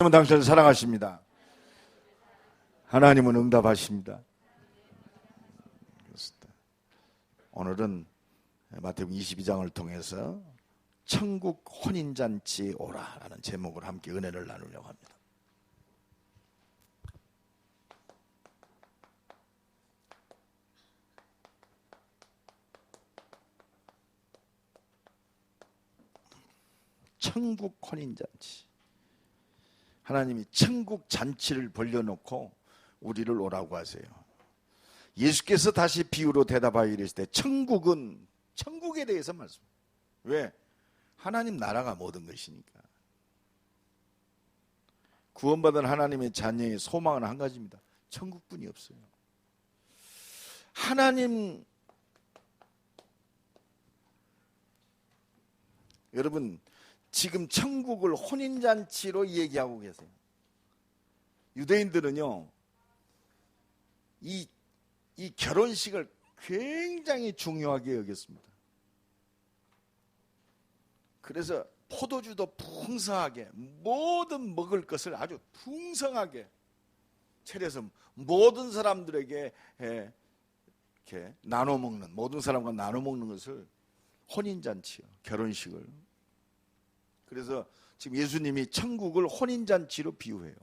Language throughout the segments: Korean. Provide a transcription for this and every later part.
하나님은 당신을 사랑하십니다. 하나님은 응답하십니다. 오늘은 마태복음 22장을 통해서 천국 혼인잔치 오라라는 제목으로 함께 은혜를 나누려고 합니다. 천국 혼인잔치. 하나님이 천국 잔치를 벌려놓고 우리를 오라고 하세요. 예수께서 다시 비유로 대답하여 이르시되 천국은, 천국에 대해서 말씀. 왜? 하나님 나라가 모든 것이니까. 구원받은 하나님의 자녀의 소망은 한 가지입니다. 천국뿐이 없어요. 하나님, 여러분 지금 천국을 혼인잔치로 얘기하고 계세요. 유대인들은요, 이 결혼식을 굉장히 중요하게 여겼습니다. 그래서 포도주도 풍성하게, 모든 먹을 것을 아주 풍성하게 차려서 모든 사람들에게 이렇게 나눠 먹는, 모든 사람과 나눠 먹는 것을 혼인잔치요, 결혼식을. 그래서 지금 예수님이 천국을 혼인잔치로 비유해요.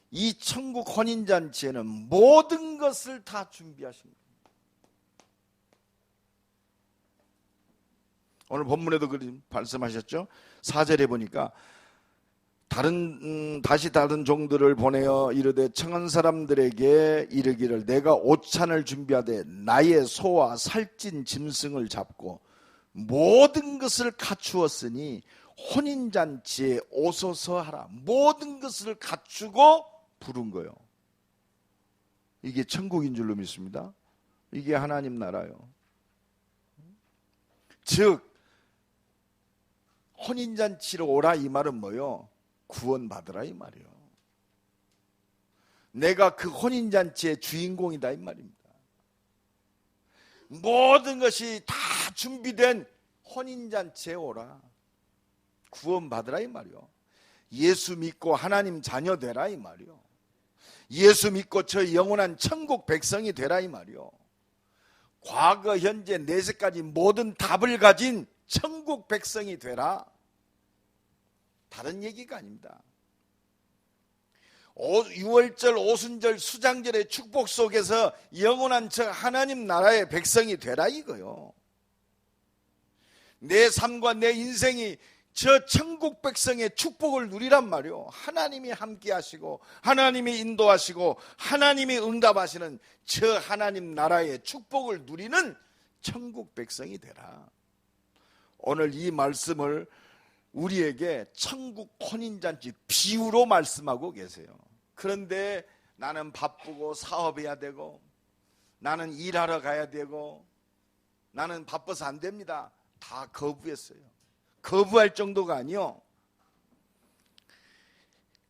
이 천국 혼인잔치에는 모든 것을 다 준비하신 거예요. 오늘 본문에도 그렇게 말씀하셨죠. 4절에 보니까 다시 다른 종들을 보내어 이르되 청한 사람들에게 이르기를 내가 오찬을 준비하되 나의 소와 살찐 짐승을 잡고 모든 것을 갖추었으니 혼인잔치에 오소서 하라. 모든 것을 갖추고 부른 거예요. 이게 천국인 줄로 믿습니다. 이게 하나님 나라요. 즉 혼인잔치로 오라 이 말은 뭐요? 구원받으라 이 말이요. 내가 그 혼인잔치의 주인공이다 이 말입니다. 모든 것이 다 준비된 혼인잔치에 오라. 구원받으라 이 말이요. 예수 믿고 하나님 자녀 되라 이 말이요. 예수 믿고 저 영원한 천국 백성이 되라 이 말이요. 과거 현재 내세까지 모든 답을 가진 천국 백성이 되라. 다른 얘기가 아닙니다. 유월절, 오순절, 수장절의 축복 속에서 영원한 저 하나님 나라의 백성이 되라 이거요. 내 삶과 내 인생이 저 천국 백성의 축복을 누리란 말이요. 하나님이 함께 하시고 하나님이 인도하시고 하나님이 응답하시는 저 하나님 나라의 축복을 누리는 천국 백성이 되라. 오늘 이 말씀을 우리에게 천국 혼인잔치 비유로 말씀하고 계세요. 그런데 나는 바쁘고 사업해야 되고 나는 일하러 가야 되고 나는 바빠서 안 됩니다. 다 거부했어요. 거부할 정도가 아니요.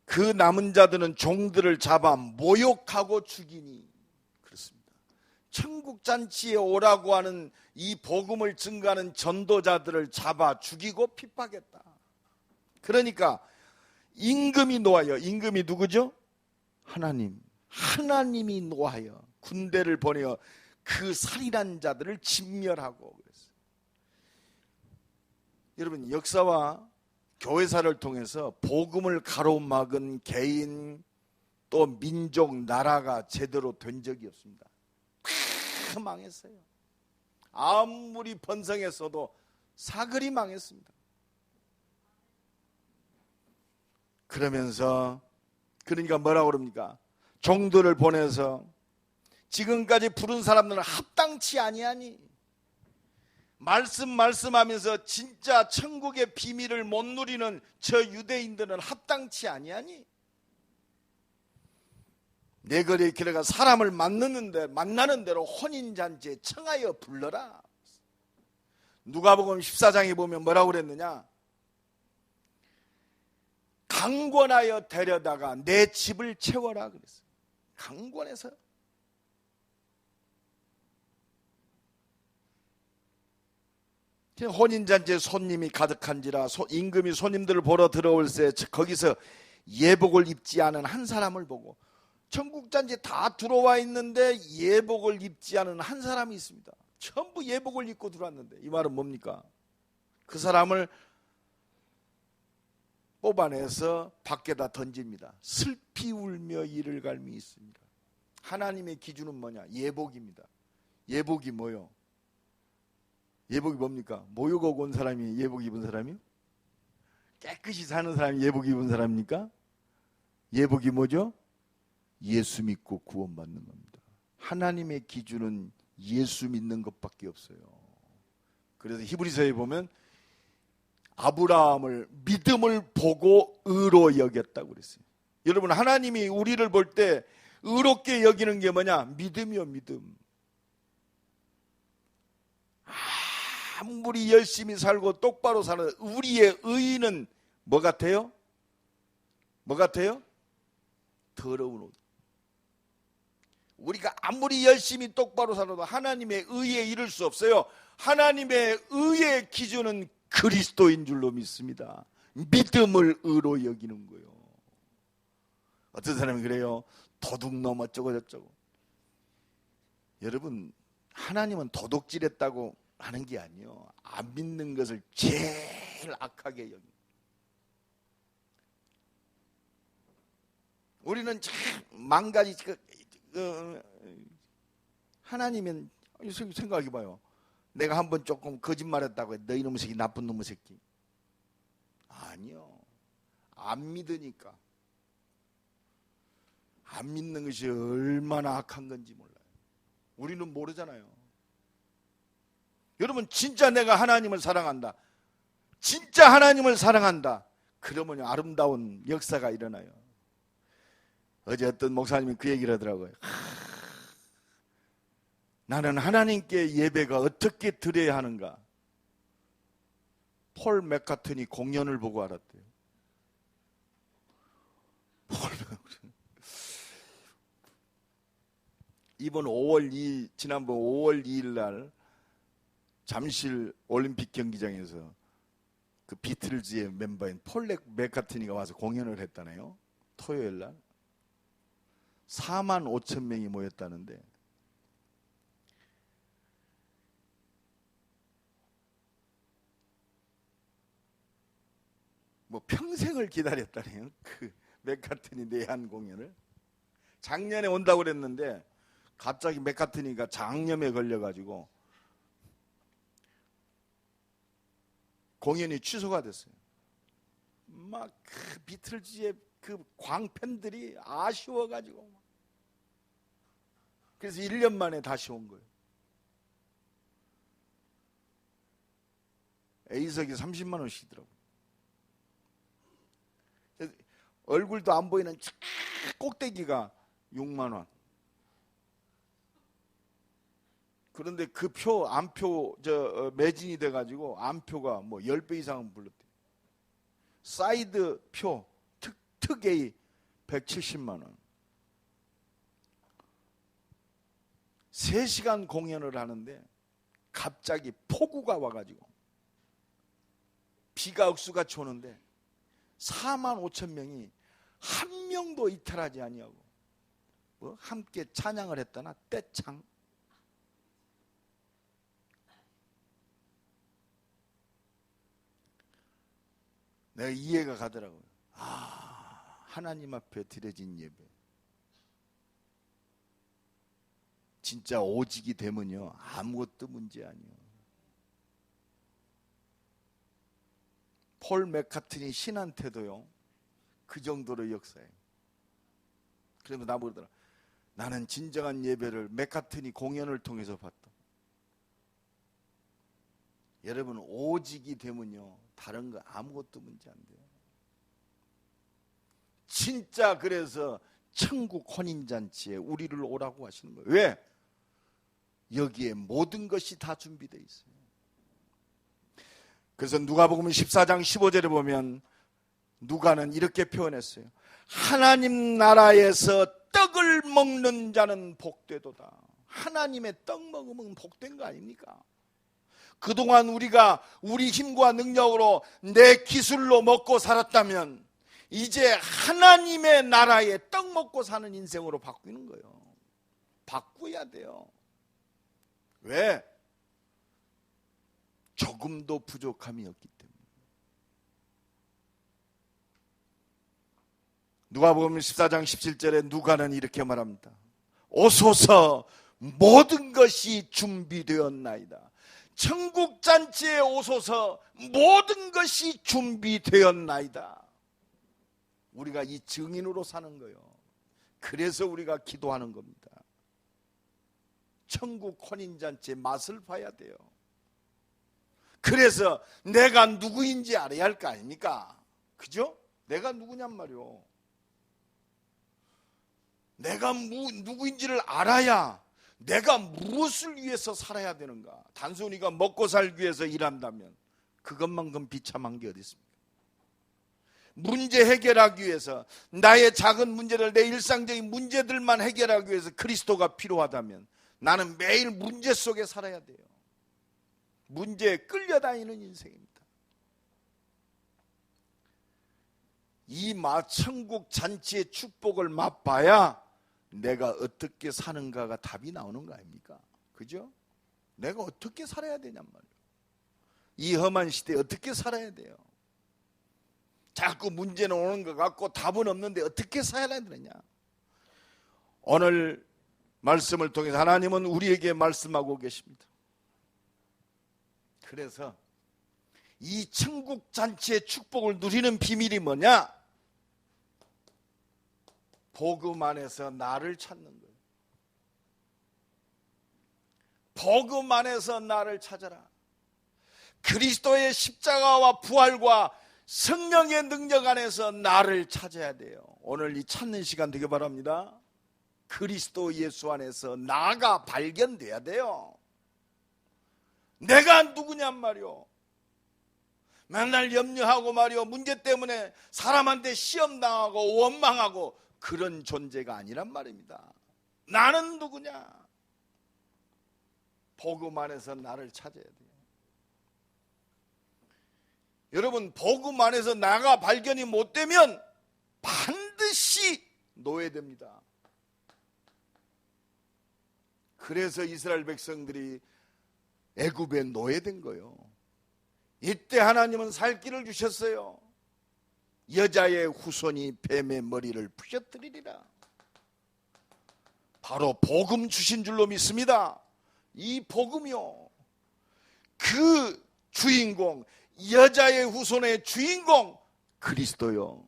그 남은 자들은 종들을 잡아 모욕하고 죽이니. 그렇습니다. 천국 잔치에 오라고 하는 이 복음을 증거하는 전도자들을 잡아 죽이고 핍박했다. 그러니까 임금이 노하여, 임금이 누구죠? 하나님. 하나님이 노하여 군대를 보내어 그 살인한 자들을 진멸하고 그랬어요. 여러분, 역사와 교회사를 통해서 복음을 가로막은 개인 또 민족 나라가 제대로 된 적이 없습니다. 다 망했어요. 아무리 번성했어도 사거리 망했습니다. 그러니까 뭐라고 그럽니까? 종들을 보내서 지금까지 부른 사람들은 합당치 아니하니, 말씀하면서 진짜 천국의 비밀을 못 누리는 저 유대인들은 합당치 아니하니, 내 거리에 길어가 사람을 만나는 대로 혼인잔치에 청하여 불러라. 누가복음 14장에 보면 뭐라고 그랬느냐? 강권하여 데려다가 내 집을 채워라 그랬어요. 강권해서. 혼인잔치에 손님이 가득한지라 임금이 손님들을 보러 들어올세 거기서 예복을 입지 않은 한 사람을 보고, 천국잔치 다 들어와 있는데 예복을 입지 않은 한 사람이 있습니다. 전부 예복을 입고 들어왔는데, 이 말은 뭡니까? 그 사람을 뽑아내서 밖에다 던집니다. 슬피 울며 이를 갈미 있습니다. 하나님의 기준은 뭐냐? 예복입니다. 예복이 뭐요? 예복이 뭡니까? 모욕하고 온 사람이 예복 입은 사람이요? 깨끗이 사는 사람이 예복 입은 사람입니까? 예복이 뭐죠? 예수 믿고 구원받는 겁니다. 하나님의 기준은 예수 믿는 것밖에 없어요. 그래서 히브리서에 보면 아브라함을 믿음을 보고 의로 여겼다고 그랬어요. 여러분, 하나님이 우리를 볼 때 의롭게 여기는 게 뭐냐? 믿음이요, 믿음. 아무리 열심히 살고 똑바로 사는 우리의 의는 뭐 같아요? 뭐 같아요? 더러운 옷. 우리가 아무리 열심히 똑바로 살아도 하나님의 의에 이를 수 없어요. 하나님의 의의 기준은 그리스도인 줄로 믿습니다. 믿음을 의로 여기는 거예요. 어떤 사람이 그래요. 도둑놈 어쩌고 저쩌고. 여러분, 하나님은 도둑질했다고 하는 게 아니에요. 안 믿는 것을 제일 악하게 여깁니다. 우리는 참 망가지. 하나님은 생각해봐요. 내가 한번 조금 거짓말했다고 해. 너 이놈의 새끼, 나쁜 놈의 새끼. 아니요. 안 믿으니까. 안 믿는 것이 얼마나 악한 건지 몰라요. 우리는 모르잖아요. 여러분, 진짜 내가 하나님을 사랑한다. 진짜 하나님을 사랑한다. 그러면 아름다운 역사가 일어나요. 어제 어떤 목사님이 그 얘기를 하더라고요. 나는 하나님께 예배가 어떻게 드려야 하는가. 폴 맥카트니 공연을 보고 알았대요. 이번 5월 2일, 지난번 5월 2일 날 잠실 올림픽 경기장에서 그 비틀즈의 멤버인 폴 맥카트니가 와서 공연을 했다네요. 토요일 날 4만 5천 명이 모였다는데, 뭐 평생을 기다렸다네요. 그 맥카트니 내한 공연을. 작년에 온다고 그랬는데 갑자기 맥카트니가 장염에 걸려가지고 공연이 취소가 됐어요. 막 그 비틀즈의 그 광팬들이 아쉬워가지고, 그래서 1년 만에 다시 온 거예요. A석이 30만 원씩이더라고요. 얼굴도 안 보이는 꼭대기가 6만 원. 그런데 그 표, 안표, 매진이 돼가지고 안표가 뭐 10배 이상은 불렀대요. 사이드 표, 특A 170만 원. 3시간 공연을 하는데 갑자기 폭우가 와가지고 비가 억수같이 오는데 4만 5천 명이 한 명도 이탈하지 아니하고 뭐 함께 찬양을 했다나 떼창. 내가 이해가 가더라고요. 하나님 앞에 드려진 예배. 진짜 오직이 되면요, 아무것도 문제 아니에요. 폴 맥카트니 신한테도요, 그 정도로 역사해요. 그러면 나보고 그러더라. 나는 진정한 예배를 맥카트니 공연을 통해서 봤다. 여러분, 오직이 되면요, 다른 거 아무것도 문제 안 돼요. 진짜 그래서 천국 혼인잔치에 우리를 오라고 하시는 거예요. 왜? 여기에 모든 것이 다 준비되어 있어요. 그래서 누가복음 14장 15절에 보면 누가는 이렇게 표현했어요. 하나님 나라에서 떡을 먹는 자는 복되도다. 하나님의 떡 먹으면 복된 거 아닙니까? 그동안 우리가 우리 힘과 능력으로 내 기술로 먹고 살았다면 이제 하나님의 나라에 떡 먹고 사는 인생으로 바꾸는 거예요. 바꿔야 돼요. 왜? 조금도 부족함이 없기 때문에. 누가복음 14장 17절에 누가는 이렇게 말합니다. 오소서, 모든 것이 준비되었나이다. 천국 잔치에 오소서, 모든 것이 준비되었나이다. 우리가 이 증인으로 사는 거예요. 그래서 우리가 기도하는 겁니다. 천국 혼인잔치의 맛을 봐야 돼요. 그래서 내가 누구인지 알아야 할 거 아닙니까? 그죠? 내가 누구냔 말이요. 내가 누구인지를 알아야 내가 무엇을 위해서 살아야 되는가. 단순히가 먹고 살기 위해서 일한다면 그것만큼 비참한 게 어디 있습니까? 문제 해결하기 위해서, 나의 작은 문제를, 내 일상적인 문제들만 해결하기 위해서 그리스도가 필요하다면 나는 매일 문제 속에 살아야 돼요. 문제에 끌려다니는 인생입니다. 이 천국 잔치의 축복을 맛봐야 내가 어떻게 사는가가 답이 나오는 거 아닙니까? 그죠? 내가 어떻게 살아야 되냔 말이에요. 이 험한 시대에 어떻게 살아야 돼요? 자꾸 문제는 오는 것 같고 답은 없는데 어떻게 살아야 되느냐? 오늘 말씀을 통해서 하나님은 우리에게 말씀하고 계십니다. 그래서 이 천국 잔치의 축복을 누리는 비밀이 뭐냐? 복음 안에서 나를 찾는 거예요. 복음 안에서 나를 찾아라. 그리스도의 십자가와 부활과 성령의 능력 안에서 나를 찾아야 돼요. 오늘 이 찾는 시간 되게 바랍니다. 그리스도 예수 안에서 나가 발견돼야 돼요. 내가 누구냔 말이요. 맨날 염려하고 말이요, 문제 때문에 사람한테 시험당하고 원망하고 그런 존재가 아니란 말입니다. 나는 누구냐? 복음 안에서 나를 찾아야 돼요. 여러분, 복음 안에서 나가 발견이 못 되면 반드시 노예됩니다. 그래서 이스라엘 백성들이 애굽에 노예된 거예요. 이때 하나님은 살 길을 주셨어요. 여자의 후손이 뱀의 머리를 부셔뜨리리라. 바로 복음 주신 줄로 믿습니다. 이 복음이요, 그 주인공, 여자의 후손의 주인공 그리스도요,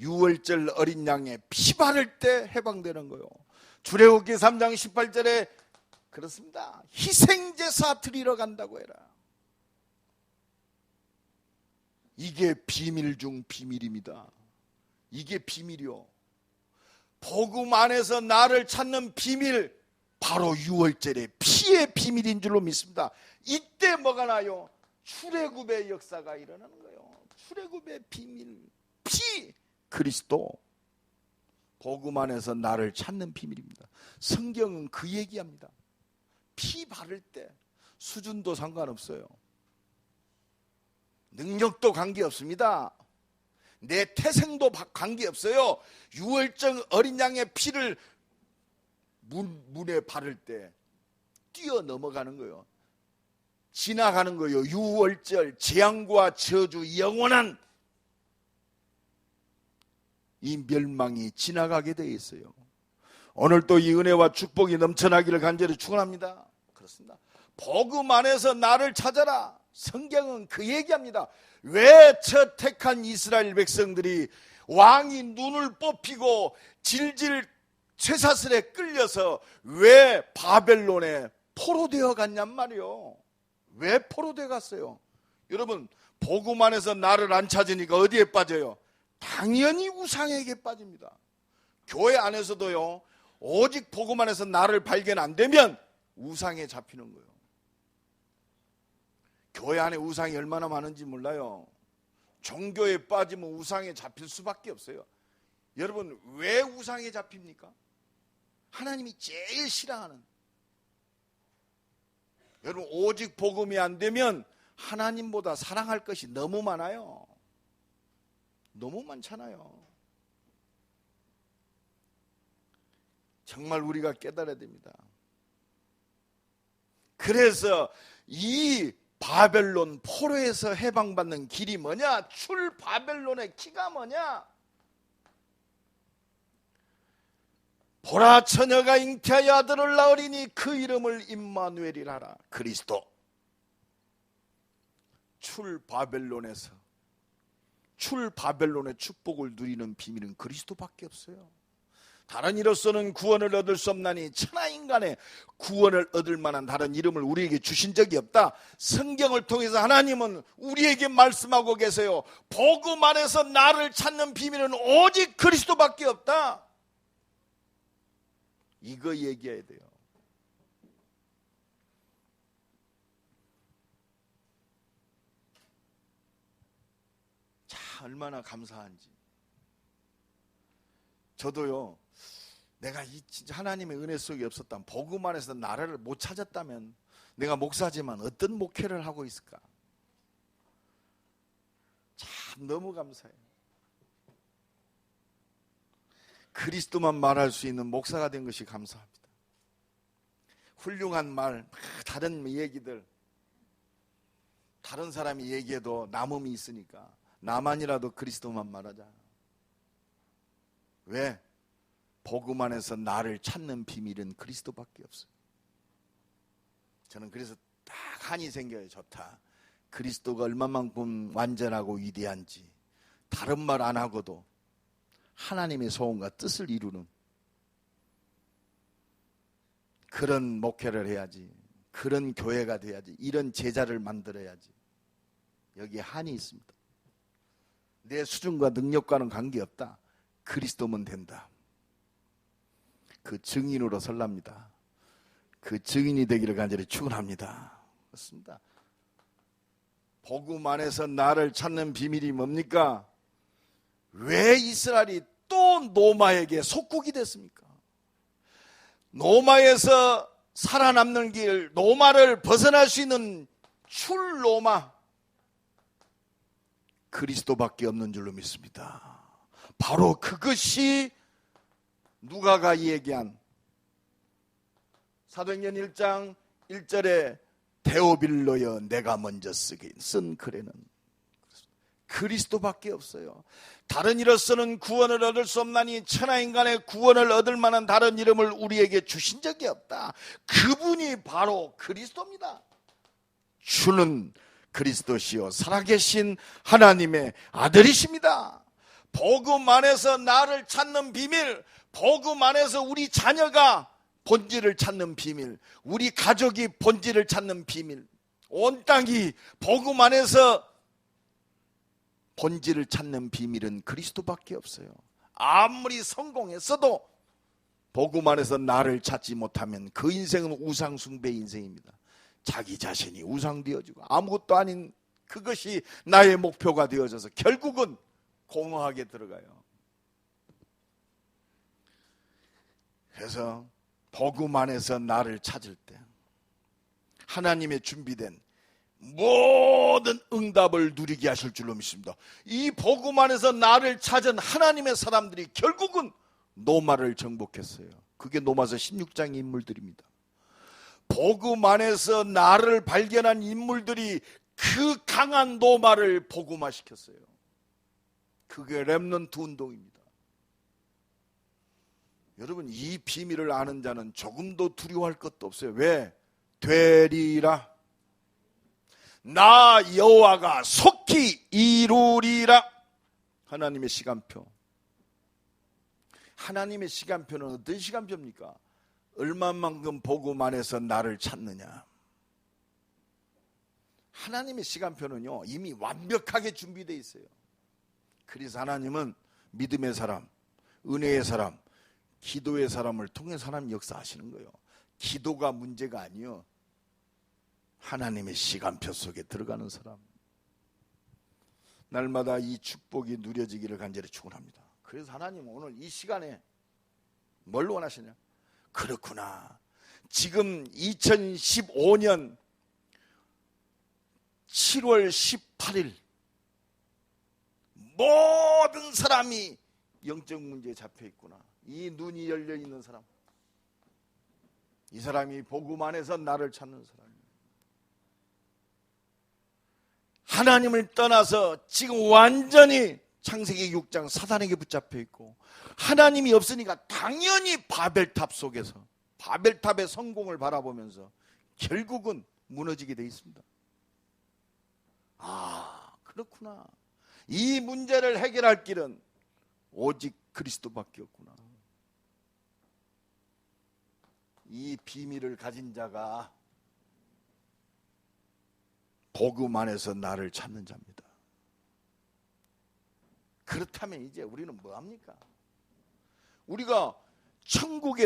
유월절 어린 양의 피 바를 때 해방되는 거요. 출애굽기 3장 18절에 그렇습니다. 희생제사 드리러 간다고 해라. 이게 비밀 중 비밀입니다. 이게 비밀이요. 복음 안에서 나를 찾는 비밀, 바로 유월절의 피의 비밀인 줄로 믿습니다. 이때 뭐가 나요? 출애굽의 역사가 일어나는 거예요. 출애굽의 비밀, 피, 그리스도. 복음 안에서 나를 찾는 비밀입니다. 성경은 그 얘기합니다. 피 바를 때 수준도 상관없어요. 능력도 관계없습니다. 내 태생도 관계없어요. 유월절 어린 양의 피를 문에 바를 때 뛰어넘어가는 거예요. 지나가는 거예요. 유월절, 재앙과 저주, 영원한 이 멸망이 지나가게 되어 있어요. 오늘 또 이 은혜와 축복이 넘쳐나기를 간절히 축원합니다. 그렇습니다. 복음 안에서 나를 찾아라. 성경은 그 얘기합니다. 왜 저 택한 이스라엘 백성들이 왕이 눈을 뽑히고 질질 쇠사슬에 끌려서 왜 바벨론에 포로되어 갔냔 말이요. 왜 포로되어 갔어요? 여러분, 복음 안에서 나를 안 찾으니까 어디에 빠져요? 당연히 우상에게 빠집니다. 교회 안에서도요, 오직 복음 안에서 나를 발견 안 되면 우상에 잡히는 거예요. 교회 안에 우상이 얼마나 많은지 몰라요. 종교에 빠지면 우상에 잡힐 수밖에 없어요. 여러분, 왜 우상에 잡힙니까? 하나님이 제일 싫어하는, 여러분, 오직 복음이 안 되면 하나님보다 사랑할 것이 너무 많아요. 너무 많잖아요. 정말 우리가 깨달아야 됩니다. 그래서 이 바벨론 포로에서 해방받는 길이 뭐냐? 출 바벨론의 키가 뭐냐? 보라, 처녀가 잉태하여 아들을 낳으리니 그 이름을 임마누엘이라 하라. 그리스도. 출 바벨론의 축복을 누리는 비밀은 그리스도밖에 없어요. 다른 이로서는 구원을 얻을 수 없나니 천하 인간의 구원을 얻을 만한 다른 이름을 우리에게 주신 적이 없다. 성경을 통해서 하나님은 우리에게 말씀하고 계세요. 복음 안에서 나를 찾는 비밀은 오직 그리스도밖에 없다. 이거 얘기해야 돼요. 자, 얼마나 감사한지. 저도요, 내가 진짜 하나님의 은혜 속에 없었다면, 복음 안에서 나라를 못 찾았다면 내가 목사지만 어떤 목회를 하고 있을까? 참 너무 감사해요. 그리스도만 말할 수 있는 목사가 된 것이 감사합니다. 훌륭한 말, 다른 얘기들, 다른 사람이 얘기해도 남음이 있으니까 나만이라도 그리스도만 말하자. 왜? 복음 안에서 나를 찾는 비밀은 그리스도밖에 없어요. 저는 그래서 딱 한이 생겨요. 좋다. 그리스도가 얼마만큼 완전하고 위대한지 다른 말 안 하고도 하나님의 소원과 뜻을 이루는 그런 목회를 해야지. 그런 교회가 돼야지. 이런 제자를 만들어야지. 여기에 한이 있습니다. 내 수준과 능력과는 관계없다. 그리스도면 된다. 그 증인으로 설랍니다. 그 증인이 되기를 간절히 축원합니다. 그렇습니다. 복음 안에서 나를 찾는 비밀이 뭡니까? 왜 이스라엘이 또 노마에게 속국이 됐습니까? 노마에서 살아남는 길, 노마를 벗어날 수 있는 출 노마, 그리스도밖에 없는 줄로 믿습니다. 바로 그것이 누가가 얘기한 사도행전 1장 1절에 데오빌로여 내가 먼저 쓴 글에는 그리스도밖에 없어요. 다른 이로서는 구원을 얻을 수 없나니 천하인간의 구원을 얻을 만한 다른 이름을 우리에게 주신 적이 없다. 그분이 바로 그리스도입니다. 주는 그리스도시요 살아계신 하나님의 아들이십니다. 복음 안에서 나를 찾는 비밀, 복음 안에서 우리 자녀가 본질을 찾는 비밀, 우리 가족이 본질을 찾는 비밀, 온 땅이 복음 안에서 본질을 찾는 비밀은 그리스도밖에 없어요. 아무리 성공했어도 복음 안에서 나를 찾지 못하면 그 인생은 우상 숭배 인생입니다. 자기 자신이 우상되어지고 아무것도 아닌 그것이 나의 목표가 되어져서 결국은 공허하게 들어가요. 그래서 복음 안에서 나를 찾을 때 하나님의 준비된 모든 응답을 누리게 하실 줄로 믿습니다. 이 복음 안에서 나를 찾은 하나님의 사람들이 결국은 노마를 정복했어요. 그게 노마서 16장의 인물들입니다. 복음 안에서 나를 발견한 인물들이 그 강한 노마를 복음화시켰어요. 그게 렘넌트 운동입니다. 여러분, 이 비밀을 아는 자는 조금도 두려워할 것도 없어요. 왜? 되리라. 나 여호와가 속히 이루리라. 하나님의 시간표. 하나님의 시간표는 어떤 시간표입니까? 얼마만큼 복음 안에서 나를 찾느냐. 하나님의 시간표는요 이미 완벽하게 준비되어 있어요. 그래서 하나님은 믿음의 사람, 은혜의 사람, 기도의 사람을 통해 사람 역사하시는 거예요. 기도가 문제가 아니요, 하나님의 시간표 속에 들어가는 사람. 날마다 이 축복이 누려지기를 간절히 축원합니다. 그래서 하나님은 오늘 이 시간에 뭘 원하시냐? 그렇구나, 지금 2015년 7월 18일 모든 사람이 영적 문제에 잡혀 있구나. 이 눈이 열려 있는 사람, 이 사람이 복음 안에서 나를 찾는 사람이에요. 하나님을 떠나서 지금 완전히 창세기 6장 사단에게 붙잡혀 있고, 하나님이 없으니까 당연히 바벨탑 속에서 바벨탑의 성공을 바라보면서 결국은 무너지게 돼 있습니다. 아, 그렇구나. 이 문제를 해결할 길은 오직 그리스도밖에 없구나. 이 비밀을 가진 자가 복음 안에서 나를 찾는 자입니다. 그렇다면 이제 우리는 뭐합니까? 우리가 천국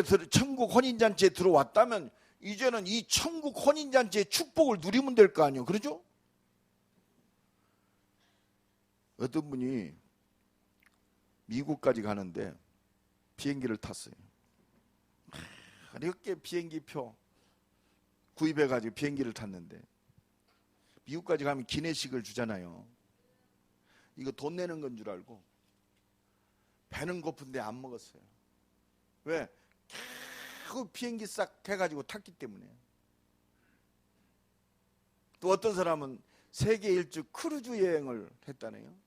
혼인잔치에 들어왔다면 이제는 이 천국 혼인잔치의 축복을 누리면 될 거 아니에요. 그러죠? 어떤 분이 미국까지 가는데 비행기를 탔어요. 이렇게 비행기표 구입해가지고 비행기를 탔는데, 미국까지 가면 기내식을 주잖아요. 이거 돈 내는 건 줄 알고 배는 고픈데 안 먹었어요. 왜? 계속 비행기 싹 해가지고 탔기 때문에. 또 어떤 사람은 세계 일주 크루즈 여행을 했다네요.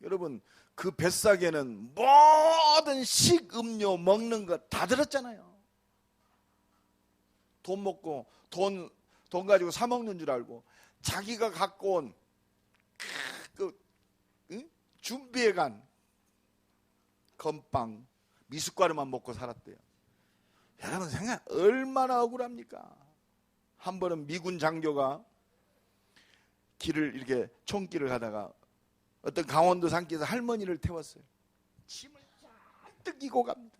여러분, 그 뱃삭에는 모든 식음료 먹는 거 다 들었잖아요. 돈 먹고 돈 가지고 사 먹는 줄 알고 자기가 갖고 온 준비해간 건빵, 미숫가루만 먹고 살았대요. 여러분 생각 얼마나 억울합니까? 한 번은 미군 장교가 길을 이렇게 총길을 가다가 어떤 강원도 산길에서 할머니를 태웠어요. 짐을 잔뜩 이고 갑니다.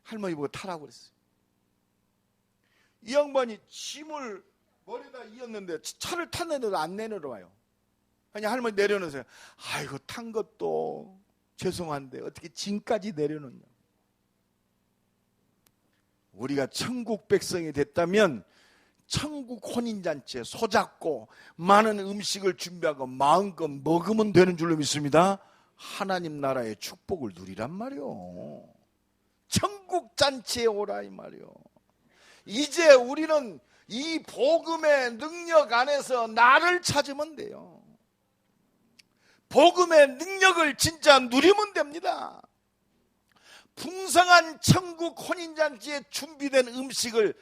할머니 보고 타라고 그랬어요. 이 양반이 짐을 머리에다 이었는데 차를 탔는데도 안 내려와요. 아니, 할머니 내려놓으세요. 아이고, 탄 것도 죄송한데 어떻게 짐까지 내려놓냐. 우리가 천국 백성이 됐다면 천국 혼인잔치에 소잡고 많은 음식을 준비하고 마음껏 먹으면 되는 줄로 믿습니다. 하나님 나라의 축복을 누리란 말이요. 천국 잔치에 오라 이 말이요. 이제 우리는 이 복음의 능력 안에서 나를 찾으면 돼요. 복음의 능력을 진짜 누리면 됩니다. 풍성한 천국 혼인잔치에 준비된 음식을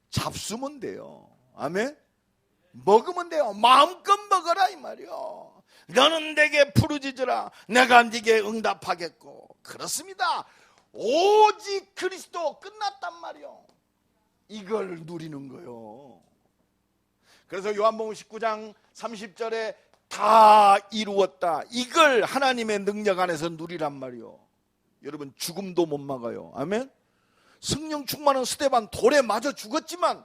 잡수면 돼요. 아멘? 먹으면 돼요. 마음껏 먹어라 이 말이요. 너는 내게 부르짖으라 내가 네게 응답하겠고. 그렇습니다. 오직 그리스도 끝났단 말이요. 이걸 누리는 거요. 그래서 요한복음 19장 30절에 다 이루었다. 이걸 하나님의 능력 안에서 누리란 말이요. 여러분, 죽음도 못 막아요. 아멘? 성령 충만한 스데반 돌에 맞아 죽었지만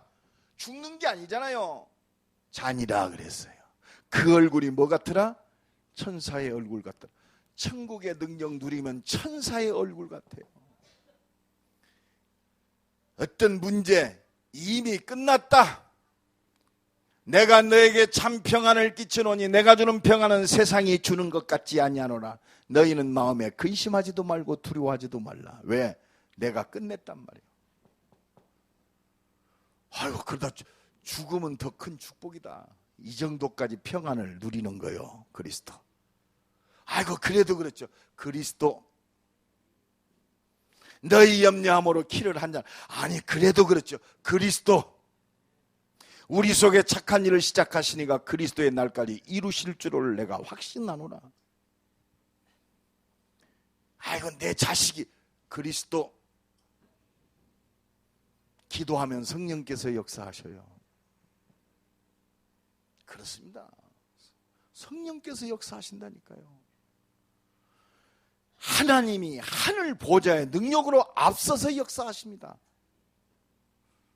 죽는 게 아니잖아요. 잔이라 그랬어요. 그 얼굴이 뭐 같더라? 천사의 얼굴 같더라. 천국의 능력 누리면 천사의 얼굴 같아요. 어떤 문제 이미 끝났다. 내가 너에게 참 평안을 끼치노니 내가 주는 평안은 세상이 주는 것 같지 아니하노라. 너희는 마음에 근심하지도 말고 두려워하지도 말라. 왜? 내가 끝냈단 말이에요. 아이고, 그러다 죽으면 더 큰 축복이다. 이 정도까지 평안을 누리는 거요. 그리스도. 아이고, 그래도 그렇죠. 그리스도. 너희 염려함으로 키를 한 잔. 아니, 그래도 그렇죠. 그리스도. 우리 속에 착한 일을 시작하시니까 그리스도의 날까지 이루실 줄을 내가 확신하노라. 아이고, 내 자식이. 그리스도. 기도하면 성령께서 역사하셔요. 그렇습니다. 성령께서 역사하신다니까요. 하나님이 하늘 보좌의 능력으로 앞서서 역사하십니다.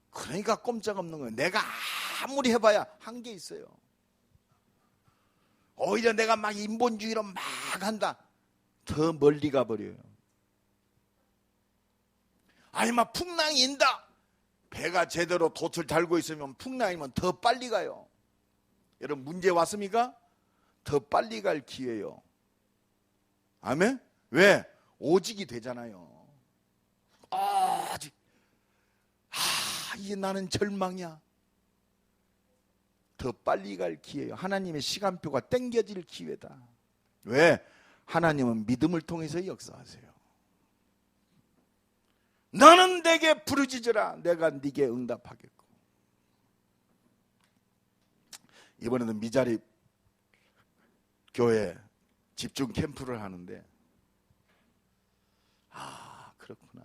그러니까 꼼짝없는 거예요. 내가 아무리 해봐야 한계 있어요. 오히려 내가 막 인본주의로 막 한다. 더 멀리 가버려요. 아니, 막 풍랑이 인다. 배가 제대로 돛을 달고 있으면 풍랑이면 더 빨리 가요. 여러분 문제 왔습니까? 더 빨리 갈 기회요. 아멘? 왜? 오직이 되잖아요. 이게 나는 절망이야. 더 빨리 갈 기회요. 하나님의 시간표가 땡겨질 기회다. 왜? 하나님은 믿음을 통해서 역사하세요. 너는 내게 부르짖으라 내가 네게 응답하겠고. 이번에는 미자립 교회 집중 캠프를 하는데 그렇구나.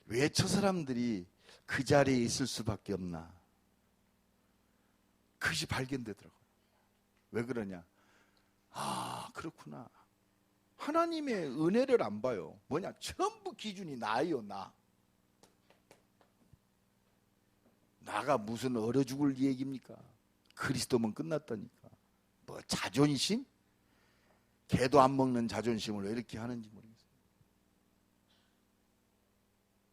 왜 저 사람들이 그 자리에 있을 수밖에 없나? 그것이 발견되더라고요. 왜 그러냐? 그렇구나. 하나님의 은혜를 안 봐요. 뭐냐? 전부 기준이 나예요, 나. 나가 무슨 얼어 죽을 얘기입니까? 그리스도면 끝났다니까. 뭐 자존심? 개도 안 먹는 자존심을 왜 이렇게 하는지 모르겠어요.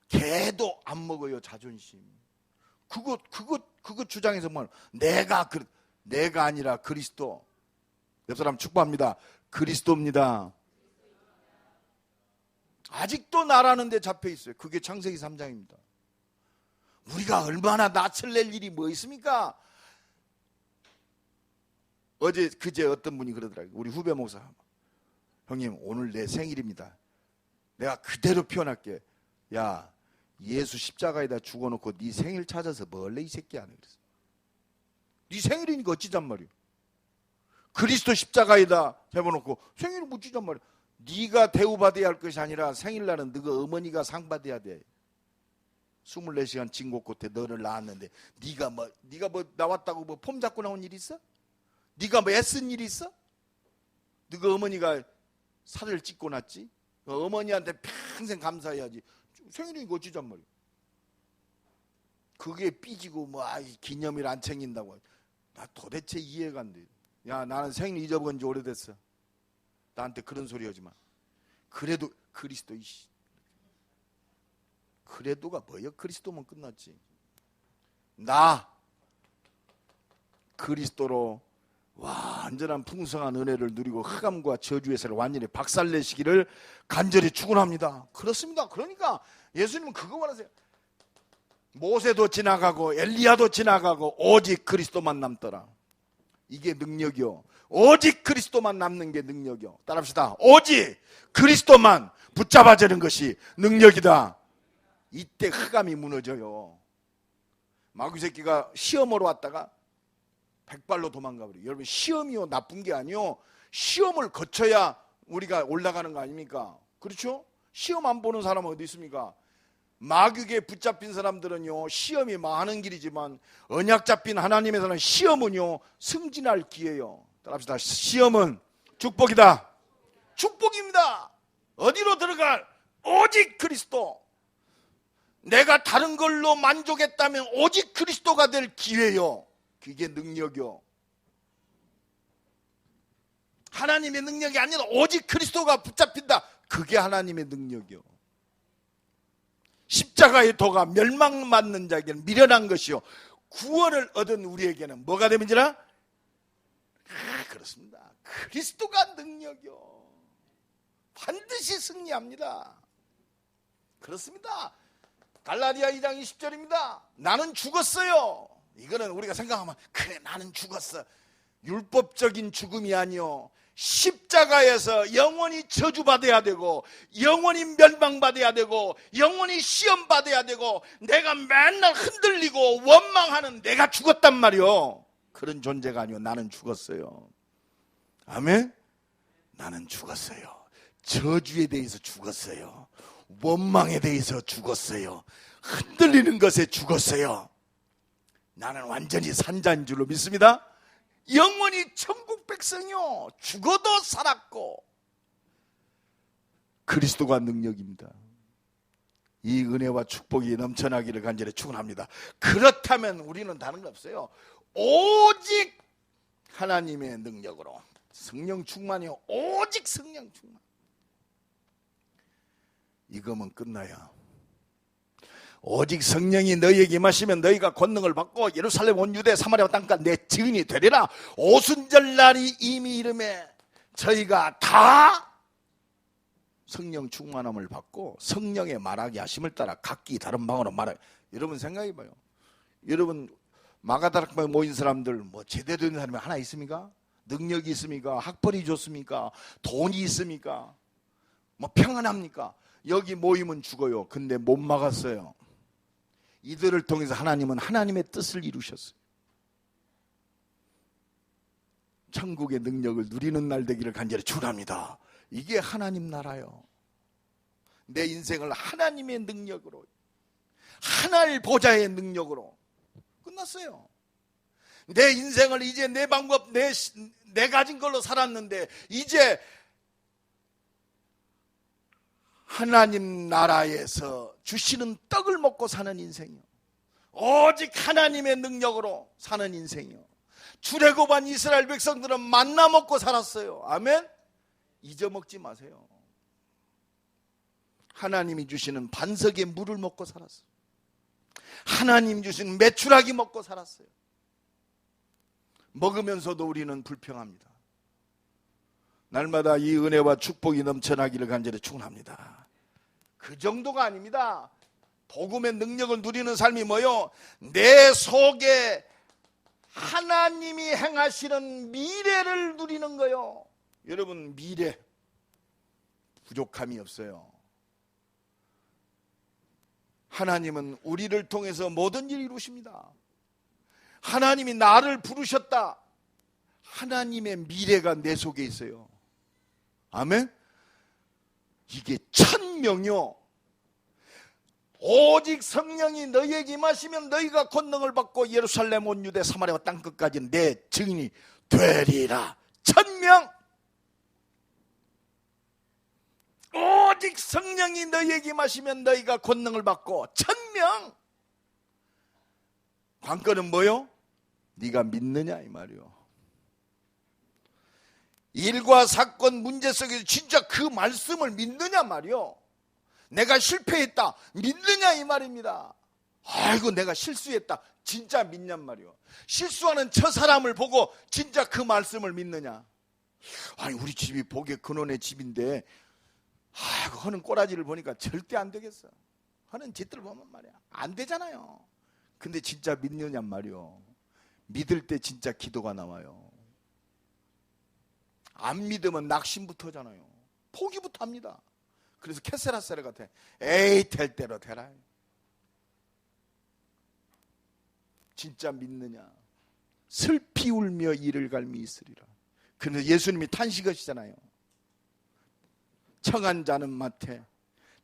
개도 안 먹어요, 자존심. 그거 주장해서 뭐 내가 아니라 그리스도. 옆 사람 축복합니다. 그리스도입니다. 아직도 나라는 데 잡혀 있어요. 그게 창세기 3장입니다. 우리가 얼마나 낯을 낼 일이 뭐 있습니까? 그제 어떤 분이 그러더라고요. 우리 후배 목사. 형님, 오늘 내 생일입니다. 내가 그대로 표현할게. 야, 예수 십자가에다 죽어놓고 네 생일 찾아서 뭘래 이 새끼야. 그랬어. 네 생일이니까 어찌잔 말이야. 그리스도 십자가에다 해놓고 생일을 묻지잔 말이야. 네가 대우받아야 할 것이 아니라 생일날은 너가 어머니가 상 받아야 돼. 24시간 진곡 끝에 너를 낳았는데 네가 뭐 나왔다고 뭐 폼 잡고 나온 일 있어? 네가 뭐 애쓴 일 있어? 너가 어머니가 살을 찢고 났지? 어머니한테 평생 감사해야지. 생일이니까 어찌잔 말이야. 그게 삐지고 기념일 안 챙긴다고. 나 도대체 이해가 안 돼. 야, 나는 생일 잊어버린 지 오래됐어. 나한테 그런 소리 하지 마. 그래도 그리스도 이씨. 그래도가 뭐야? 그리스도면 끝났지. 나 그리스도로 완전한 풍성한 은혜를 누리고 흑암과 저주에서 완전히 박살내시기를 간절히 축원합니다. 그렇습니다. 그러니까 예수님은 그거 말하세요. 모세도 지나가고 엘리야도 지나가고 오직 그리스도만 남더라. 이게 능력이요. 오직 그리스도만 남는 게 능력이요. 따라합시다. 오직 그리스도만 붙잡아지는 것이 능력이다. 이때 흑암이 무너져요. 마귀 새끼가 시험으로 왔다가 백발로 도망가 버려요. 여러분, 시험이요 나쁜 게 아니요. 시험을 거쳐야 우리가 올라가는 거 아닙니까? 그렇죠? 시험 안 보는 사람은 어디 있습니까? 마귀에 붙잡힌 사람들은요, 시험이 많은 길이지만 언약 잡힌 하나님에서는 시험은요 승진할 기회예요. 따라합시다. 시험은 축복이다. 축복입니다. 어디로 들어갈? 오직 그리스도. 내가 다른 걸로 만족했다면 오직 그리스도가 될 기회요. 그게 능력이요. 하나님의 능력이 아니라 오직 그리스도가 붙잡힌다. 그게 하나님의 능력이요. 십자가의 도가 멸망받는 자에게는 미련한 것이요 구원을 얻은 우리에게는 뭐가 되는지라? 그렇습니다. 그리스도가 능력이요. 반드시 승리합니다. 그렇습니다. 갈라디아 2장 20절입니다. 나는 죽었어요. 이거는 우리가 생각하면 그래 나는 죽었어. 율법적인 죽음이 아니요. 십자가에서 영원히 저주받아야 되고 영원히 멸망받아야 되고 영원히 시험받아야 되고 내가 맨날 흔들리고 원망하는 내가 죽었단 말이요. 그런 존재가 아니요. 나는 죽었어요. 아멘? 나는 죽었어요. 저주에 대해서 죽었어요. 원망에 대해서 죽었어요. 흔들리는 것에 죽었어요. 나는 완전히 산자인 줄로 믿습니다. 영원히 천국 백성이요. 죽어도 살았고. 그리스도가 능력입니다. 이 은혜와 축복이 넘쳐나기를 간절히 축원합니다. 그렇다면 우리는 다른 거 없어요. 오직 하나님의 능력으로 성령 충만이요. 오직 성령 충만. 이거면 끝나요. 오직 성령이 너희에게 임하시면 너희가 권능을 받고 예루살렘 온 유대 사마리아 땅까지 내 증인이 되리라. 오순절 날이 이미 이름에 저희가 다 성령 충만함을 받고 성령의 말하게 하심을 따라 각기 다른 방언으로 말하게. 여러분 생각해봐요. 여러분 마가다락방에 모인 사람들 뭐 제대로 된 사람이 하나 있습니까? 능력이 있습니까? 학벌이 좋습니까? 돈이 있습니까? 뭐 평안합니까? 여기 모이면 죽어요. 근데 못 막았어요. 이들을 통해서 하나님은 하나님의 뜻을 이루셨어요. 천국의 능력을 누리는 날 되기를 간절히 축원합니다. 이게 하나님 나라요. 내 인생을 하나님의 능력으로, 하늘 보좌의 능력으로 끝났어요. 내 인생을 이제 내 방법, 내 가진 걸로 살았는데 이제 하나님 나라에서 주시는 떡을 먹고 사는 인생이요. 오직 하나님의 능력으로 사는 인생이요. 출애굽한 이스라엘 백성들은 만나 먹고 살았어요. 아멘. 잊어먹지 마세요. 하나님이 주시는 반석의 물을 먹고 살았어요. 하나님 주신 메추라기 먹고 살았어요. 먹으면서도 우리는 불평합니다. 날마다 이 은혜와 축복이 넘쳐나기를 간절히 축원합니다. 그 정도가 아닙니다. 복음의 능력을 누리는 삶이 뭐요? 내 속에 하나님이 행하시는 미래를 누리는 거요. 여러분 미래 부족함이 없어요. 하나님은 우리를 통해서 모든 일을 이루십니다. 하나님이 나를 부르셨다. 하나님의 미래가 내 속에 있어요. 아멘. 이게 천명이요. 오직 성령이 너희에게 임하시면 너희가 권능을 받고 예루살렘 온 유대 사마리아 땅 끝까지 내 증인이 되리라. 천명. 오직 성령이 너희에게 임하시면 너희가 권능을 받고 천명. 관건은 뭐요? 네가 믿느냐 이 말이요. 일과 사건 문제 속에서 진짜 그 말씀을 믿느냐 말이요. 내가 실패했다 믿느냐 이 말입니다. 아이고 내가 실수했다 진짜 믿냔 말이요. 실수하는 저 사람을 보고 진짜 그 말씀을 믿느냐. 아니 우리 집이 복의 근원의 집인데 아이고 하는 꼬라지를 보니까 절대 안 되겠어. 하는 짓들 보면 말이야 안 되잖아요. 근데 진짜 믿느냔 말이요. 믿을 때 진짜 기도가 나와요. 안 믿으면 낙심부터잖아요. 포기부터 합니다. 그래서 캐세라세레 같아. 에이 될 대로 되라. 진짜 믿느냐. 슬피 울며 이를 갈미 있으리라. 그래서 예수님이 탄식하시잖아요. 청한 자는 많되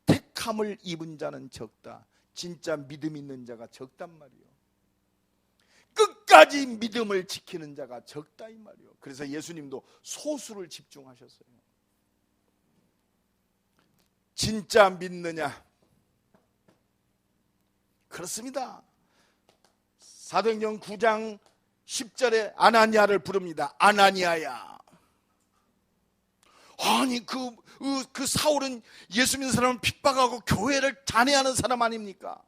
택함을 입은 자는 적다. 진짜 믿음 있는 자가 적단 말이요. 끝까지 믿음을 지키는 자가 적다 이 말이요. 그래서 예수님도 소수를 집중하셨어요. 진짜 믿느냐? 그렇습니다. 사도행전 9장 10절에 아나니아를 부릅니다. 아나니아야. 아니 그 사울은 예수 믿는 사람을 핍박하고 교회를 잔해하는 사람 아닙니까?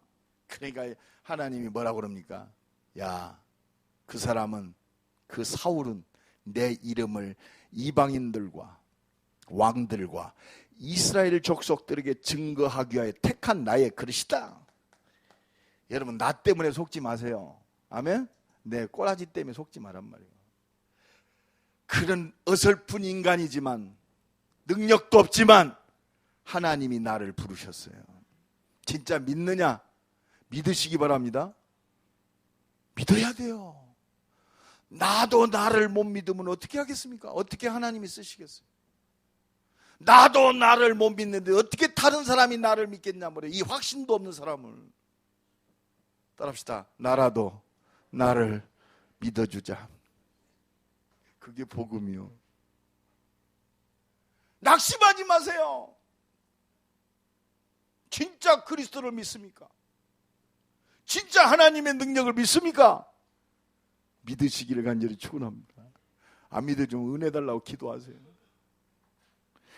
그러니까 하나님이 뭐라고 그럽니까? 야, 그 사람은, 그 사울은 내 이름을 이방인들과 왕들과 이스라엘 족속들에게 증거하기 위하여 택한 나의 그릇이다. 여러분 나 때문에 속지 마세요. 아멘? 내 꼬라지 때문에 속지 말란 말이에요. 그런 어설픈 인간이지만 능력도 없지만 하나님이 나를 부르셨어요. 진짜 믿느냐? 믿으시기 바랍니다. 믿어야 돼요. 나도 나를 못 믿으면 어떻게 하겠습니까? 어떻게 하나님이 쓰시겠어요? 나도 나를 못 믿는데 어떻게 다른 사람이 나를 믿겠냐 말이에요. 이 확신도 없는 사람을. 따라합시다. 나라도 나를 믿어주자. 그게 복음이요. 낙심하지 마세요. 진짜 그리스도를 믿습니까? 진짜 하나님의 능력을 믿습니까? 믿으시기를 간절히 축원합니다. 안 믿으면 은혜 달라고 기도하세요.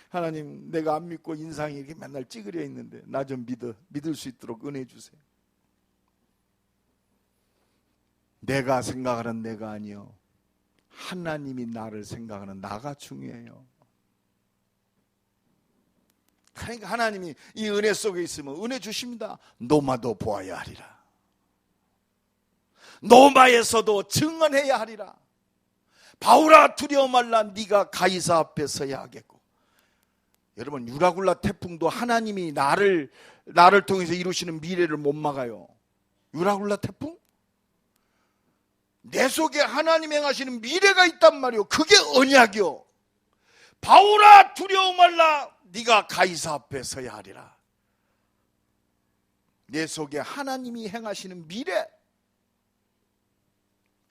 하나님 내가 안 믿고 인상이 이렇게 맨날 찌그려 있는데 나 좀 믿을 수 있도록 은혜 주세요. 내가 생각하는 내가 아니요, 하나님이 나를 생각하는 나가 중요해요. 그러니까 하나님이 이 은혜 속에 있으면 은혜 주십니다. 노마도 보아야 하리라. 노마에서도 증언해야 하리라. 바울아 두려워 말라, 네가 가이사 앞에 서야 하겠고. 여러분, 유라굴라 태풍도 하나님이 나를 통해서 이루시는 미래를 못 막아요. 유라굴라 태풍? 내 속에 하나님 행하시는 미래가 있단 말이요. 그게 언약이요. 바울아 두려워 말라, 네가 가이사 앞에 서야 하리라. 내 속에 하나님이 행하시는 미래.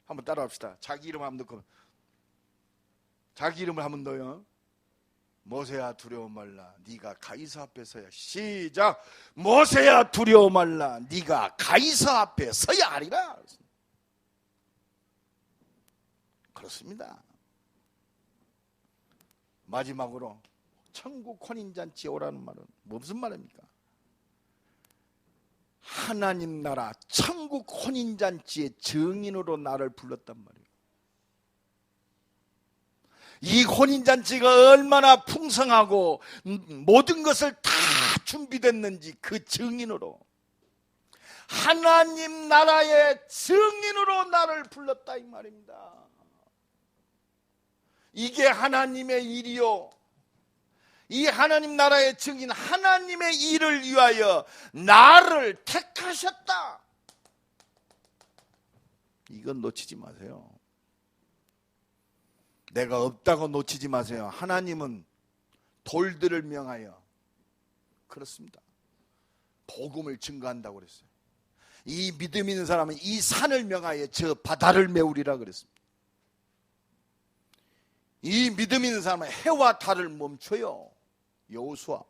한번 따라합시다. 자기 이름 한번 넣고, 자기 이름을 한번 넣어요. 모세야 두려워 말라, 네가 가이사 앞에 서야. 시작. 모세야 두려워 말라, 네가 가이사 앞에 서야 하리라. 그렇습니다. 마지막으로 천국 혼인잔치에 오라는 말은 무슨 말입니까? 하나님 나라 천국 혼인잔치의 증인으로 나를 불렀단 말이에요. 이 혼인잔치가 얼마나 풍성하고 모든 것을 다 준비됐는지 그 증인으로, 하나님 나라의 증인으로 나를 불렀다 이 말입니다. 이게 하나님의 일이요, 이 하나님 나라의 증인, 하나님의 일을 위하여 나를 택하셨다. 이건 놓치지 마세요. 내가 없다고 놓치지 마세요. 하나님은 돌들을 명하여, 그렇습니다, 복음을 증거한다고 그랬어요. 이 믿음 있는 사람은 이 산을 명하여 저 바다를 메우리라 그랬습니다. 이 믿음 있는 사람은 해와 달을 멈춰요. 여호수아.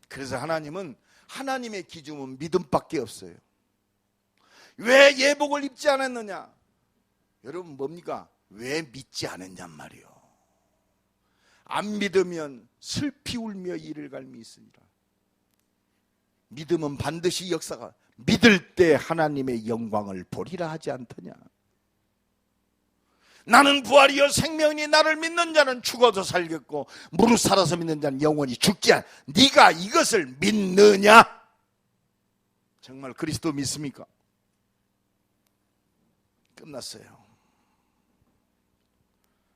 그래서 하나님은, 하나님의 기준은 믿음밖에 없어요. 왜 예복을 입지 않았느냐? 여러분 뭡니까? 왜 믿지 않았냔 말이요. 안 믿으면 슬피 울며 이를 갈미 있으니라. 믿음은 반드시 역사가, 믿을 때 하나님의 영광을 보리라 하지 않더냐. 나는 부활이요 생명이, 나를 믿는 자는 죽어도 살겠고 무릇 살아서 믿는 자는 영원히 죽지 않아. 네가 이것을 믿느냐? 정말 그리스도 믿습니까? 끝났어요.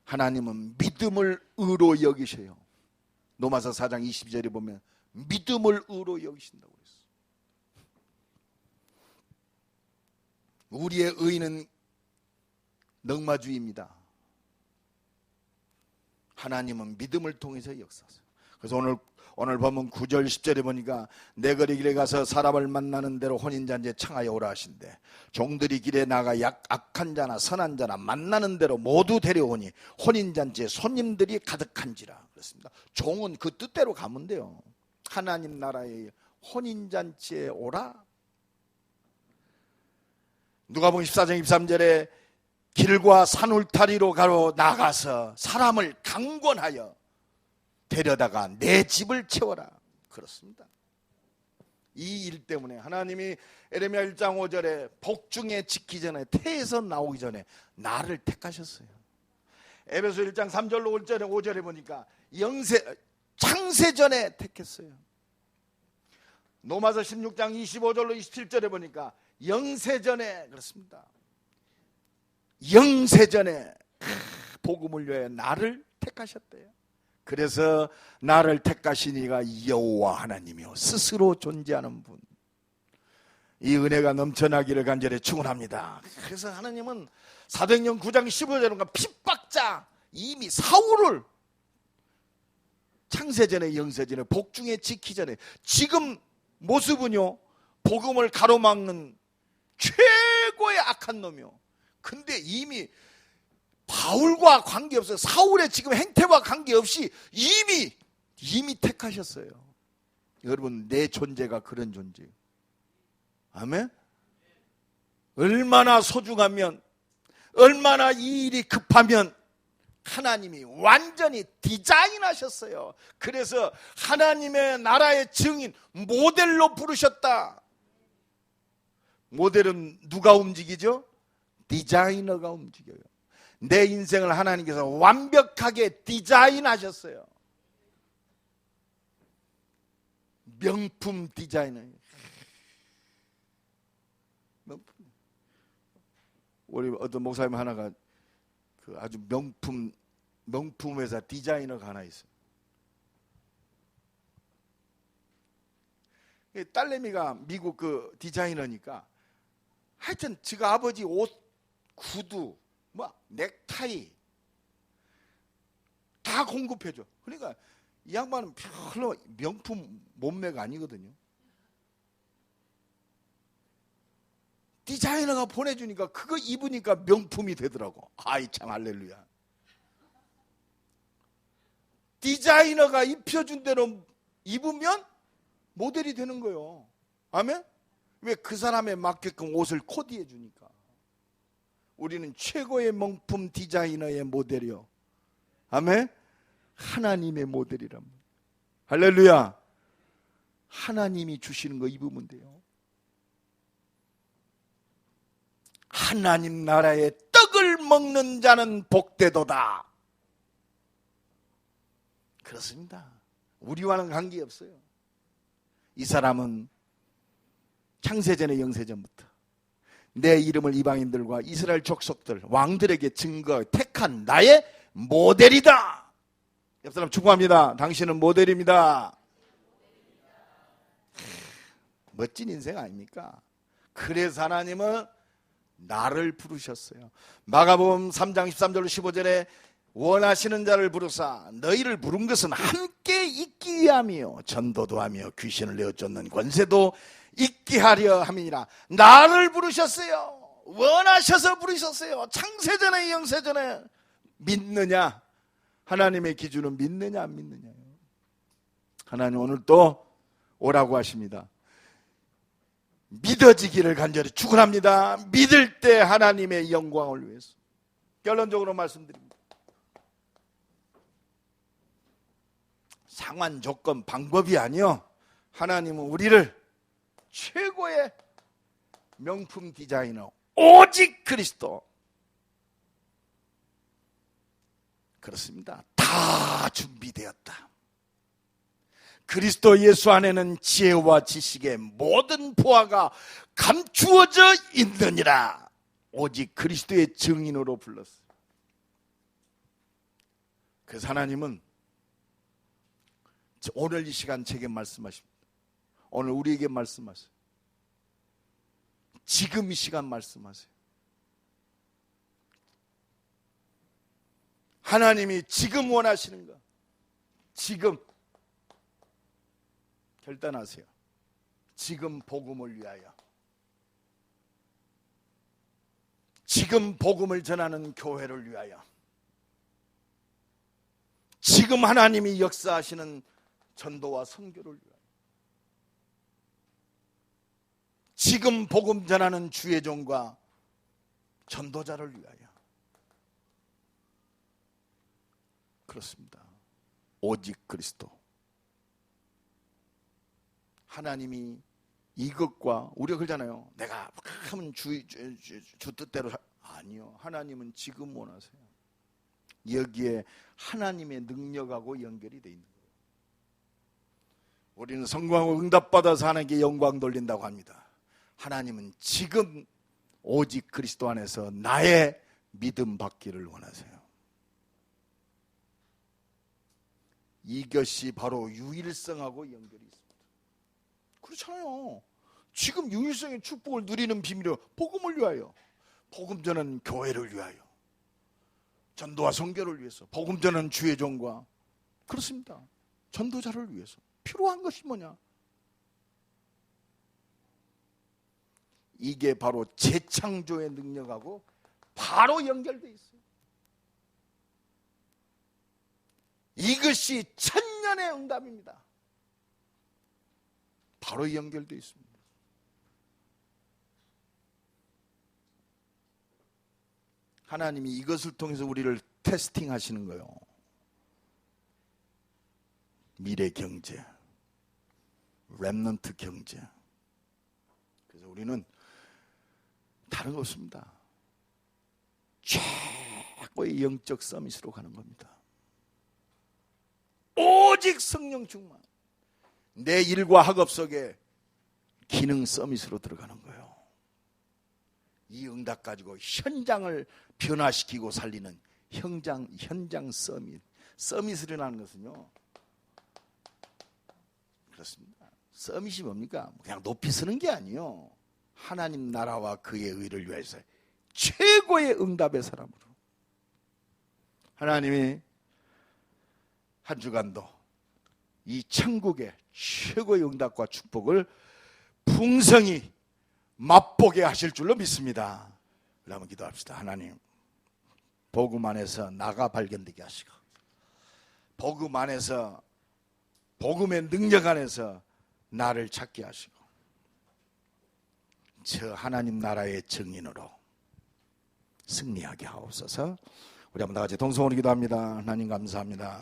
하나님은 믿음을 의로 여기셔요. 로마서 4장 20절에 보면 믿음을 의로 여기신다고 그랬어요. 우리의 의는 넉마주의입니다. 하나님은 믿음을 통해서 역사하세요. 그래서 오늘 보면 9절 10절에 보니까 내 거리 길에 가서 사람을 만나는 대로 혼인잔치에 청하여 오라 하신대. 종들이 길에 나가 악한 자나 선한 자나 만나는 대로 모두 데려오니 혼인잔치에 손님들이 가득한지라. 그렇습니다. 종은 그 뜻대로 가면 돼요. 하나님 나라의 혼인잔치에 오라. 누가복음 14장 23절에 길과 산울타리로 나가서 사람을 강권하여 데려다가 내 집을 채워라. 그렇습니다. 이 일 때문에 하나님이 에레미야 1장 5절에 복중에 짓기 전에, 태에서 나오기 전에 나를 택하셨어요. 에베소 1장 3절로 5절에 보니까 창세 전에 택했어요. 로마서 16장 25절로 27절에 보니까 영세전에, 그렇습니다, 영세전에 복음을 위하여 나를 택하셨대요. 그래서 나를 택하신 이가 여호와 하나님이요 스스로 존재하는 분. 이 은혜가 넘쳐나기를 간절히 축원합니다. 그래서 하나님은 사도행전 9장 15절에 핍박자 이미 사울을 창세전에 영세전에 복중에 지키 전에, 지금 모습은요 복음을 가로막는 최고의 악한 놈이요. 근데 이미 바울과 관계없어요. 사울의 지금 행태와 관계없이 이미 택하셨어요. 여러분, 내 존재가 그런 존재예요. 아멘? 얼마나 소중하면, 얼마나 이 일이 급하면 하나님이 완전히 디자인하셨어요. 그래서 하나님의 나라의 증인, 모델로 부르셨다. 모델은 누가 움직이죠? 디자이너가 움직여요. 내 인생을 하나님께서 완벽하게 디자인하셨어요. 명품 디자이너예요. 명품. 우리 어떤 목사님 하나가 그 아주 명품 회사 디자이너가 하나 있어요. 딸내미가 미국 그 디자이너니까 하여튼 지가 아버지 옷, 구두, 뭐 넥타이 다 공급해줘. 그러니까 이 양반은 별로 명품 몸매가 아니거든요. 디자이너가 보내주니까 그거 입으니까 명품이 되더라고. 아이 참 할렐루야. 디자이너가 입혀준 대로 입으면 모델이 되는 거예요. 아멘? 왜? 그 사람에 맞게끔 옷을 코디해 주니까. 우리는 최고의 명품 디자이너의 모델이요. 아멘? 하나님의 모델이란 말이에요. 할렐루야. 하나님이 주시는 거 입으면 돼요. 하나님 나라의 떡을 먹는 자는 복되도다. 그렇습니다. 우리와는 관계없어요. 이 사람은 창세전의 영세전부터 내 이름을 이방인들과 이스라엘 족속들 왕들에게 증거 택한 나의 모델이다. 옆 사람 축복합니다. 당신은 모델입니다. 멋진 인생 아닙니까? 그래서 하나님은 나를 부르셨어요. 마가복음 3장 13절로 15절에 원하시는 자를 부르사 너희를 부른 것은 함께 있기 위함이요 전도도 하며 귀신을 내어 쫓는 권세도 있게 하려 함이니라. 나를 부르셨어요. 원하셔서 부르셨어요. 창세전에 영세전에. 믿느냐? 하나님의 기준은 믿느냐 안 믿느냐요. 하나님 오늘 또 오라고 하십니다. 믿어지기를 간절히 축원합니다. 믿을 때 하나님의 영광을 위해서. 결론적으로 말씀드립니다. 상황, 조건, 방법이 아니요. 하나님은 우리를 최고의 명품 디자이너 오직 그리스도. 그렇습니다. 다 준비되었다. 그리스도 예수 안에는 지혜와 지식의 모든 보화가 감추어져 있느니라. 오직 그리스도의 증인으로 불렀어요. 그래서 하나님은 오늘 이 시간 제게 말씀하십니다. 오늘 우리에게 말씀하세요. 지금 이 시간 말씀하세요. 하나님이 지금 원하시는 거, 지금 결단하세요. 지금 복음을 위하여, 지금 복음을 전하는 교회를 위하여, 지금 하나님이 역사하시는 전도와 선교를 위하여, 지금 복음 전하는 주의 종과 전도자를 위하여. 그렇습니다. 오직 그리스도. 하나님이 이것과 우리가 그러잖아요. 내가 하면 주 뜻대로 아니요. 하나님은 지금 원하세요. 여기에 하나님의 능력하고 연결이 돼 있는 거예요. 우리는 성공하고 응답받아서 하나님께 영광 돌린다고 합니다. 하나님은 지금 오직 그리스도 안에서 나의 믿음 받기를 원하세요. 이것이 바로 유일성하고 연결이 있습니다. 그렇잖아요. 지금 유일성의 축복을 누리는 비밀이요. 복음을 위하여, 복음 전하는 교회를 위하여, 전도와 선교를 위해서, 복음 전하는 주의 종과, 그렇습니다. 전도자를 위해서 필요한 것이 뭐냐? 이게 바로 재창조의 능력하고 바로 연결되어 있어요. 이것이 천년의 응답입니다. 바로 연결되어 있습니다. 하나님이 이것을 통해서 우리를 테스팅 하시는 거예요. 미래 경제, 렘넌트 경제. 그래서 우리는 다른 거 없습니다. 최고의 영적 서밋으로 가는 겁니다. 오직 성령 충만. 내 일과 학업 속에 기능 서밋으로 들어가는 거예요. 이 응답 가지고 현장을 변화시키고 살리는 현장 서밋. 서밋이라는 것은요, 그렇습니다. 서밋이 뭡니까? 그냥 높이 서는 게 아니에요. 하나님 나라와 그의 의를 위해서 최고의 응답의 사람으로. 하나님이 한 주간도 이 천국의 최고의 응답과 축복을 풍성히 맛보게 하실 줄로 믿습니다. 그러면 기도합시다. 하나님, 복음 안에서 나가 발견되게 하시고, 복음 안에서, 복음의 능력 안에서 나를 찾게 하시고, 저 하나님 나라의 증인으로 승리하게 하옵소서. 우리 한번 다 같이 동성으로 기도합니다. 하나님 감사합니다.